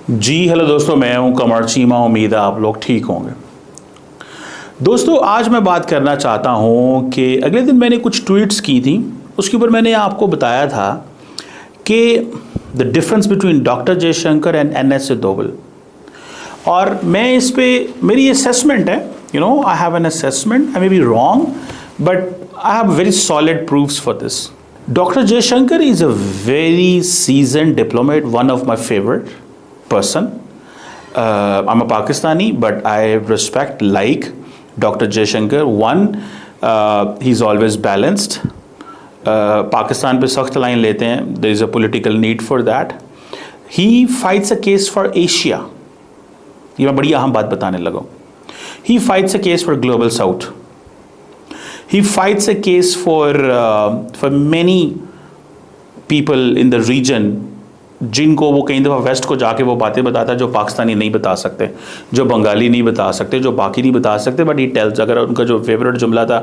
जी hello दोस्तों, मैं हूं कमर चीमा। उम्मीद है आप लोग ठीक होंगे। दोस्तों आज मैं बात करना चाहता हूं कि अगले दिन मैंने कुछ ट्वीट्स की थी, उसके ऊपर मैंने आपको बताया था कि the difference between doctor Jaishankar and NS Doval. और मैं इस पे मेरी असेसमेंट है, I have an assessment, I may be wrong but I have very solid proofs for this. Dr. Jaishankar is a very seasoned diplomat, one of my favorite person. I'm a Pakistani, but I respect Dr. Jaishankar. One, he's always balanced. Pakistan पे सख्त line लेते हैं. There is a political need for that. He fights a case for Asia. ये मैं बड़ी अहम बात बताने लगा. He fights a case for Global South. He fights a case for many people in the region, जिनको वो कई दफ़ा वेस्ट को जाके वो बातें बताता है जो पाकिस्तानी नहीं बता सकते, जो बंगाली नहीं बता सकते, जो बाकी नहीं बता सकते, बट ही टेल्स। अगर उनका जो फेवरेट जुमला था,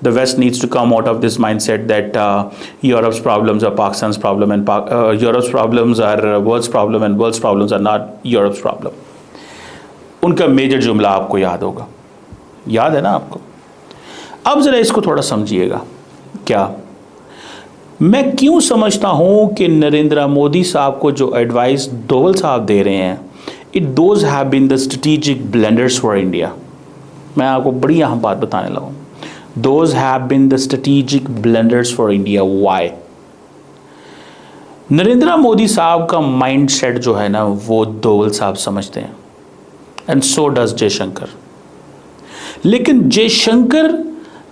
the West needs to come out of this mind set that Europe's problems are Pakistan's problem and Europe's problems are world's problem and world's problems are not Europe's problem. उनका major जुमला आपको याद होगा, याद है ना आपको? अब ज़रा इसको थोड़ा समझिएगा। क्या मैं क्यों समझता हूं कि नरेंद्र मोदी साहब को जो एडवाइस दोवल साहब दे रहे हैं, those have been the strategic blunders for India. मैं आपको बड़ी अहम बात बताने लगा। Those have been the strategic blunders for India. Why? Narendra Modi साहब का माइंड सेट जो है ना, वो दोवल साहब समझते हैं, एंड सो डज जयशंकर। लेकिन जयशंकर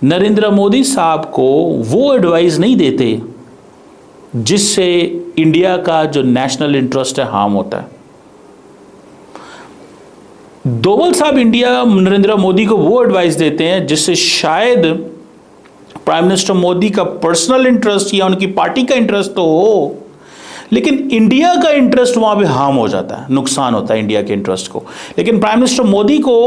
नरेंद्र मोदी साहब को वो एडवाइस नहीं देते जिससे इंडिया का जो नेशनल इंटरेस्ट है हार्म होता है। दोवल साहब नरेंद्र मोदी को वो एडवाइस देते हैं जिससे शायद प्राइम मिनिस्टर मोदी का पर्सनल इंटरेस्ट या उनकी पार्टी का इंटरेस्ट तो हो, लेकिन इंडिया का इंटरेस्ट वहां पे हार्म हो जाता है, नुकसान होता है इंडिया के इंटरेस्ट को। लेकिन प्राइम मिनिस्टर मोदी को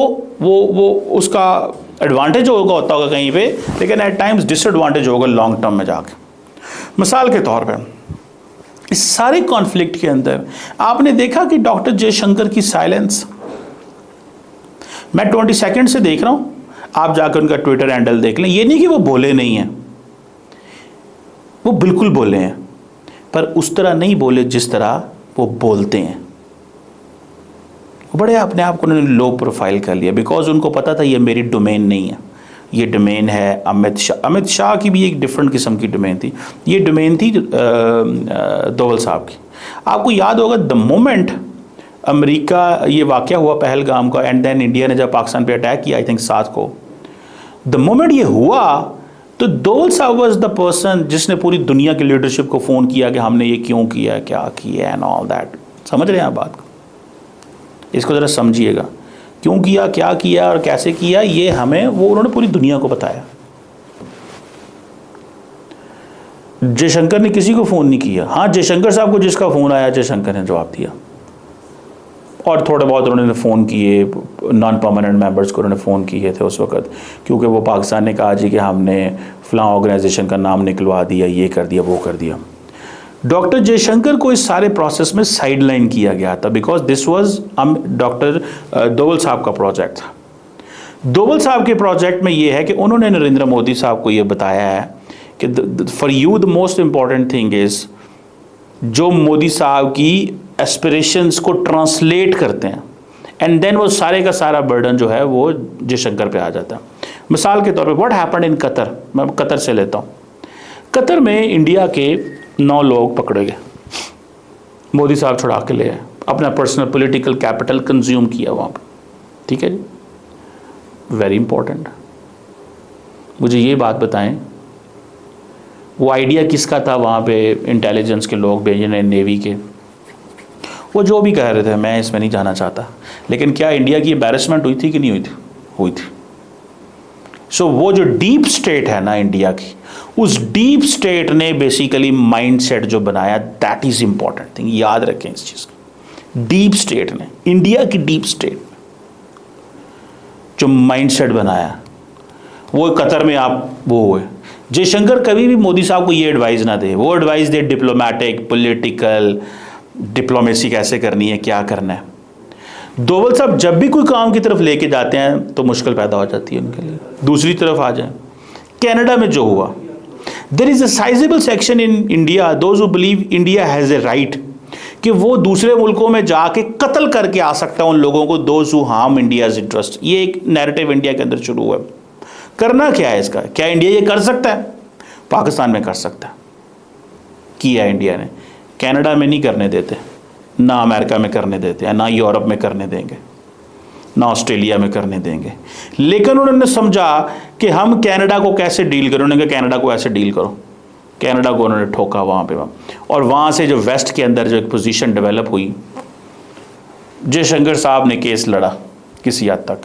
वो उसका एडवांटेज होता होगा कहीं पे, लेकिन एट टाइम्स डिसएडवांटेज होगा लॉन्ग टर्म में जाके। मिसाल के तौर पे इस सारे कॉन्फ्लिक्ट के अंदर आपने देखा कि डॉक्टर जयशंकर की साइलेंस, मैं 20 सेकंड से देख रहा हूं, आप जाकर उनका ट्विटर हैंडल देख लें। ये नहीं कि वो बोले नहीं हैं, वो बिल्कुल बोले हैं, पर उस तरह नहीं बोले जिस तरह वो बोलते हैं। बड़े अपने आप को उन्होंने लो प्रोफाइल कर लिया, बिकॉज उनको पता था ये मेरी डोमेन नहीं है, ये डोमेन है अमित शाह। अमित शाह की भी एक डिफरेंट किस्म की डोमेन थी, ये डोमेन थी दोवल साहब की। आपको याद होगा द मोमेंट अमेरिका, ये वाक़या हुआ पहलगाम का, एंड देन इंडिया ने जब पाकिस्तान पे अटैक किया, आई थिंक 7 को, द मोमेंट ये हुआ तो दोवल साहब वॉज द पर्सन जिसने पूरी दुनिया की लीडरशिप को फ़ोन किया कि हमने ये क्यों किया, क्या किया एंड ऑल दैट। समझ रहे हैं आप बात को? इसको ज़रा समझिएगा, क्यों किया, क्या किया और कैसे किया, ये हमें उन्होंने पूरी दुनिया को बताया। जयशंकर ने किसी को फ़ोन नहीं किया। हाँ, जयशंकर साहब को जिसका फ़ोन आया जयशंकर ने जवाब दिया, और थोड़े बहुत उन्होंने फ़ोन किए नॉन परमानेंट मेंबर्स को, उन्होंने फ़ोन किए थे उस वक्त, क्योंकि वो पाकिस्तान ने कहा जी कि हमने फ़लाँ ऑर्गेनाइजेशन का नाम निकलवा दिया, ये कर दिया, वो कर दिया। डॉक्टर जयशंकर को इस सारे प्रोसेस में साइडलाइन किया गया था, because this was doctor Doval साहब का प्रोजेक्ट था। दोवल साहब के प्रोजेक्ट में ये है कि उन्होंने नरेंद्र मोदी साहब को ये बताया है कि for you the most important thing is, जो मोदी साहब की एस्पिरेशंस को ट्रांसलेट करते हैं, एंड देन वो सारे का सारा बर्डन जो है वो जयशंकर पे आ जाता है। मिसाल के तौर पे व्हाट हैपेंड इन कतर, मैं कतर से लेता हूँ। कतर में इंडिया के 9 लोग पकड़े गए, मोदी साहब छुड़ा के ले आए, अपना पर्सनल पॉलिटिकल कैपिटल कंज्यूम किया वहाँ पर। ठीक है जी, वेरी इंपॉर्टेंट। मुझे ये बात बताएं, वो आइडिया किसका था वहाँ पे? इंटेलिजेंस के लोग भेजे, नेवी के, वो जो भी कह रहे थे, मैं इसमें नहीं जाना चाहता, लेकिन क्या इंडिया की एम्बैरेसमेंट हुई थी कि नहीं हुई थी? हुई थी। सो वो जो डीप स्टेट है ना इंडिया की, उस डीप स्टेट ने बेसिकली माइंड सेट जो बनाया, दैट इज इंपॉर्टेंट थिंग, याद रखें इस चीज को। डीप स्टेट ने, इंडिया की डीप स्टेट जो माइंड सेट बनाया, वो कतर में आप वो हुए। जयशंकर कभी भी मोदी साहब को ये एडवाइस ना दे, वो एडवाइस दे डिप्लोमेटिक, पॉलिटिकल, डिप्लोमेसी कैसे करनी है, क्या करना है। दोवल साहब जब भी कोई काम की तरफ लेके जाते हैं तो मुश्किल पैदा हो जाती है उनके लिए। दूसरी तरफ आ जाए, कनाडा में जो हुआ, there is a sizeable section in India those who believe India has a right कि वो दूसरे मुल्कों में जाके कत्ल करके आ सकता है उन लोगों को, those who harm India's interest. ये एक नैरेटिव इंडिया के अंदर शुरू हुआ। करना क्या है इसका? क्या इंडिया ये कर सकता है? पाकिस्तान में कर सकता है, किया इंडिया ने। कनाडा में नहीं करने देते, ना अमेरिका में करने देते हैं, ना यूरोप में करने देंगे, ना ऑस्ट्रेलिया में करने देंगे। लेकिन उन्होंने समझा कि हम कनाडा को कैसे डील करें। उन्होंने कहा कनाडा को ऐसे डील करो। कनाडा को उन्होंने ठोका वहाँ पे, और वहाँ से जो वेस्ट के अंदर जो एक पोजीशन डेवलप हुई, जयशंकर साहब ने केस लड़ा किसी हद तक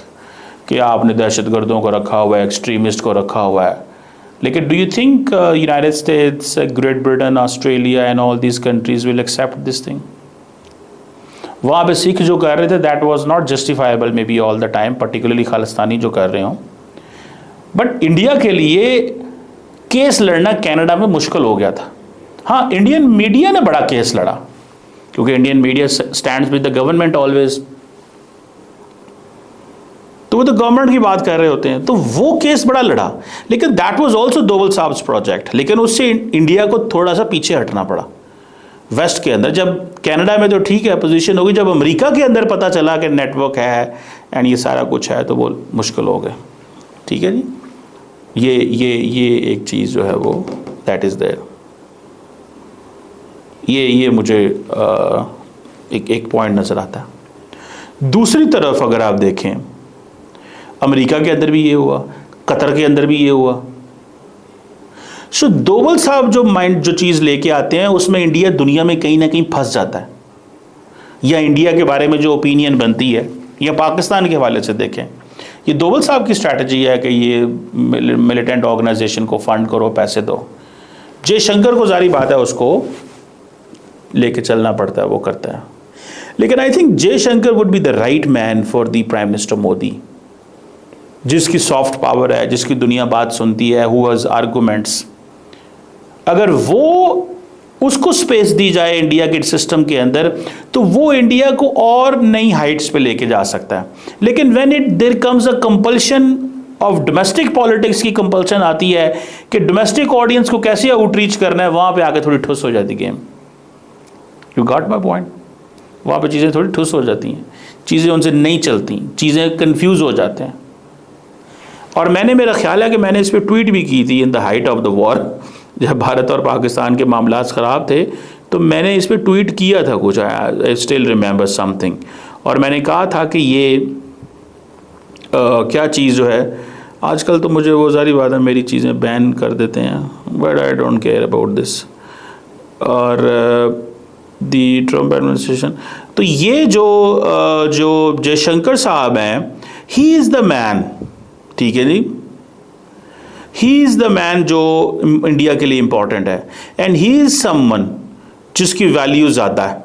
कि आपने दहशतगर्दों को रखा हुआ है, एक्सट्रीमिस्ट को रखा हुआ है। लेकिन do you think United States, Great Britain, Australia and all these countries will accept this thing? वहाँ पे सिख जो कर रहे थे, that was not justifiable may be all the time, particularly Khalistani जो कर रहे हो। बट इंडिया के लिए केस लड़ना कनाडा में मुश्किल हो गया था। हाँ, इंडियन मीडिया ने बड़ा केस लड़ा, क्योंकि Indian media stands with the government always, तो वो तो गवर्नमेंट की बात कर रहे होते हैं, तो वो केस बड़ा लड़ा। लेकिन दैट वाज आल्सो दोवल साहब्स प्रोजेक्ट। लेकिन उससे इंडिया को थोड़ा सा पीछे हटना पड़ा वेस्ट के अंदर। जब कनाडा में तो ठीक है पोजीशन होगी, जब अमेरिका के अंदर पता चला कि नेटवर्क है एंड ये सारा कुछ है, तो वो मुश्किल हो गए। ठीक है जी, ये एक चीज़ जो है वो दैट इज़ देयर। ये मुझे एक पॉइंट नज़र आता है। दूसरी तरफ अगर आप देखें, अमेरिका के अंदर भी ये हुआ, कतर के अंदर भी ये हुआ। सो दोवल साहब जो चीज़ लेके आते हैं, उसमें इंडिया दुनिया में कहीं ना कहीं फंस जाता है, या इंडिया के बारे में जो ओपिनियन बनती है, या पाकिस्तान के हवाले से देखें, ये दोवल साहब की स्ट्रैटेजी है कि ये मिलिटेंट ऑर्गेनाइजेशन को फंड करो, पैसे दो। जयशंकर को जारी बात है उसको लेके चलना पड़ता है, वो करता है। लेकिन I think Jaishankar would be the right man for the prime minister Modi, जिसकी सॉफ्ट पावर है, जिसकी दुनिया बात सुनती है, हु हैज आर्गुमेंट्स। अगर वो उसको स्पेस दी जाए इंडिया के सिस्टम के अंदर, तो वो इंडिया को और नई हाइट्स पे लेके जा सकता है। लेकिन when there comes a compulsion of domestic politics की कंपल्शन आती है कि डोमेस्टिक ऑडियंस को कैसे आउटरीच करना है, वहां पे आके थोड़ी ठुस हो जाती game. You got my point? वहां पे चीजें थोड़ी ठुस हो जाती हैं, चीजें उनसे नहीं चलती, चीजें कंफ्यूज हो जाते हैं। और मेरा ख्याल है कि मैंने इस पर ट्वीट भी की थी in the height of the war, जब भारत और पाकिस्तान के मामलात ख़राब थे, तो मैंने इस पर ट्वीट किया था कुछ, आई स्टिल रिमेंबर समथिंग। और मैंने कहा था कि ये क्या चीज़ जो है, आजकल तो मुझे वो सारी बात है, मेरी चीज़ें बैन कर देते हैं, but I don't care about this. और दी ट्रम्प एडमिनिस्ट्रेशन, तो ये जो जयशंकर साहब हैं, ही इज़ द मैन। ठीक है जी, ही इज़ द मैन जो इंडिया के लिए इंपॉर्टेंट है, एंड ही इज़ समवन जिसकी वैल्यू ज़्यादा है।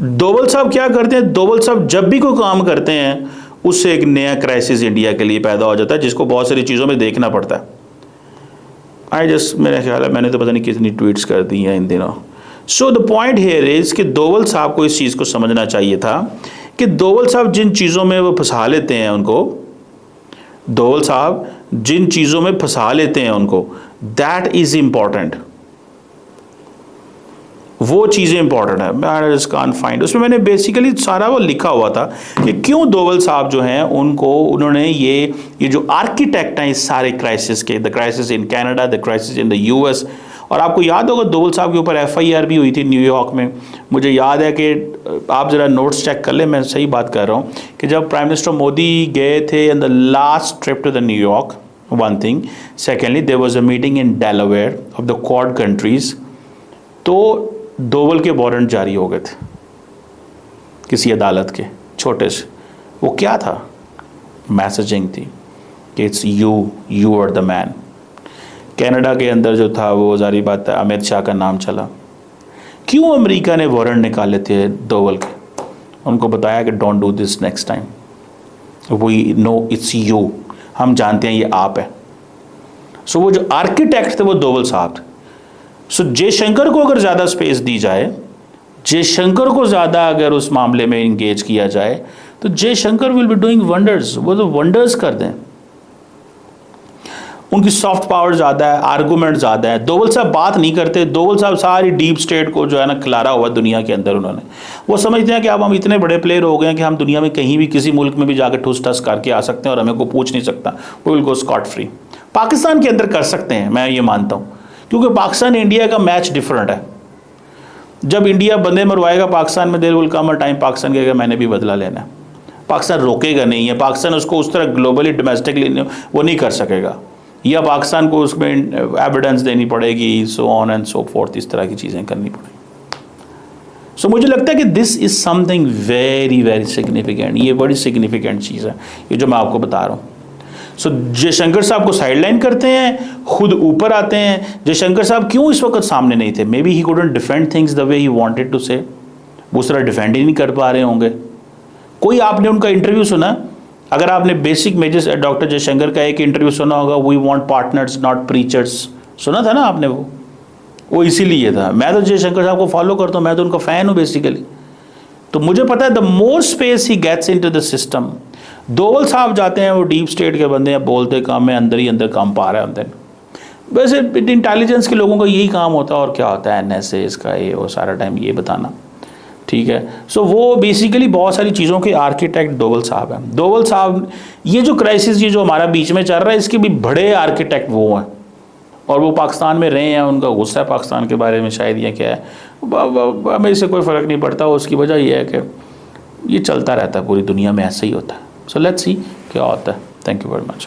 दोवल साहब क्या करते हैं? दोवल साहब जब भी कोई काम करते हैं, उससे एक नया क्राइसिस इंडिया के लिए पैदा हो जाता है, जिसको बहुत सारी चीज़ों में देखना पड़ता है। मेरा ख्याल है मैंने तो पता नहीं कितनी ट्वीट्स कर दी हैं इन दिनों। So the point here is कि दोवल साहब को इस चीज़ को समझना चाहिए था कि दोवल साहब जिन चीज़ों में वो फंसा लेते हैं उनको, दोवल साहब जिन चीज़ों में फंसा लेते हैं उनको, दैट इज़ इम्पॉर्टेंट, वो चीज़ें इंपॉर्टेंट है। मैं जस्ट कांट फाइंड, उसमें मैंने बेसिकली सारा वो लिखा हुआ था कि क्यों दोवल साहब जो हैं उन्होंने ये जो आर्किटेक्ट हैं इस सारे क्राइसिस के, the crisis in Canada, the crisis in the US. और आपको याद होगा दोवल साहब के ऊपर FIR भी हुई थी न्यूयॉर्क में। मुझे याद है कि आप ज़रा नोट्स चेक कर लें, मैं सही बात कर रहा हूँ, कि जब प्राइम मिनिस्टर मोदी गए थे in the last trip to the New York, one thing, secondly there was a meeting in Delaware of the Quad countries, तो दोवल के वारंट जारी हो गए थे किसी अदालत के छोटे से। वो क्या था? मैसेजिंग थी कि it's you are the man. Canada के अंदर जो था वो जारी बात है, अमित शाह का नाम चला। क्यों अमेरिका ने वारंट निकाले थे दोवल के? उनको बताया कि don't do this next time, we know it's you, हम जानते हैं ये आप है। सो वो जो आर्किटेक्ट थे वो दोवल साहब थे। सो जयशंकर को अगर ज़्यादा स्पेस दी जाए जयशंकर को ज़्यादा अगर उस मामले में इंगेज किया जाए तो Jaishankar will be doing wonders, वो तो वंडर्स कर दें। उनकी सॉफ्ट पावर ज़्यादा है, आर्गूमेंट ज़्यादा है। दोवल साहब बात नहीं करते, दोवल साहब सारी डीप स्टेट को जो है ना खिलारा हुआ दुनिया के अंदर उन्होंने। वो समझते हैं कि अब हम इतने बड़े प्लेयर हो गए हैं कि हम दुनिया में कहीं भी किसी मुल्क में भी जाकर ठुस ठस करके आ सकते हैं और हमें को पूछ नहीं सकता, वो will go Scott free. Pakistan के अंदर कर सकते हैं, मैं ये मानता हूँ, क्योंकि पाकिस्तान इंडिया का मैच डिफरेंट है। जब इंडिया बंदे मरवाएगा पाकिस्तान में, there will come a time Pakistan कहेगा मैंने भी बदला लेना है। पाकिस्तान रोकेगा नहीं है, पाकिस्तान उसको उस तरह ग्लोबली डोमेस्टिकली वो नहीं कर सकेगा, या पाकिस्तान को उसमें एविडेंस देनी पड़ेगी, so on and so fourth, इस तरह की चीज़ें करनी पड़ेगी। सो मुझे लगता है कि this is something very very significant, ये बड़ी सिग्निफिकेंट चीज़ है ये जो मैं आपको बता रहा हूँ। सो जयशंकर साहब को साइडलाइन करते हैं, खुद ऊपर आते हैं। जयशंकर साहब क्यों इस वक्त सामने नहीं थे? May be he couldn't defend things the way he wanted to say, वो तरह डिफेंड ही नहीं कर पा रहे होंगे। कोई आपने उनका इंटरव्यू सुना? अगर आपने बेसिक मेजर्स डॉक्टर जयशंकर का एक इंटरव्यू सुना होगा, we want partners not preachers, सुना था ना आपने? वो इसीलिए था। मैं तो जयशंकर साहब को फॉलो करता हूँ, मैं तो उनका फ़ैन हूँ बेसिकली। तो मुझे पता है the more space he gets into the system. Doval साहब जाते हैं, वो डीप स्टेट के बंदे हैं, बोलते काम है, अंदर ही अंदर काम पा रहे होते हैं। वैसे इंटेलिजेंस के लोगों का यही काम होता है, और क्या होता है, NSA इसका ये वो सारा टाइम ये बताना, ठीक है। सो वो बेसिकली बहुत सारी चीज़ों के आर्किटेक्ट दोवल साहब हैं। दोवल साहब, ये जो क्राइसिस ये जो हमारा बीच में चल रहा है, इसके भी बड़े आर्किटेक्ट वो हैं, और वो पाकिस्तान में रहे हैं, उनका गुस्सा है पाकिस्तान के बारे में शायद, या क्या है, हमें इससे कोई फ़र्क नहीं पड़ता। उसकी वजह यह है कि ये चलता रहता है, पूरी दुनिया में ऐसा ही होता है। सो लेट्स सी क्या होता है। Thank you very much.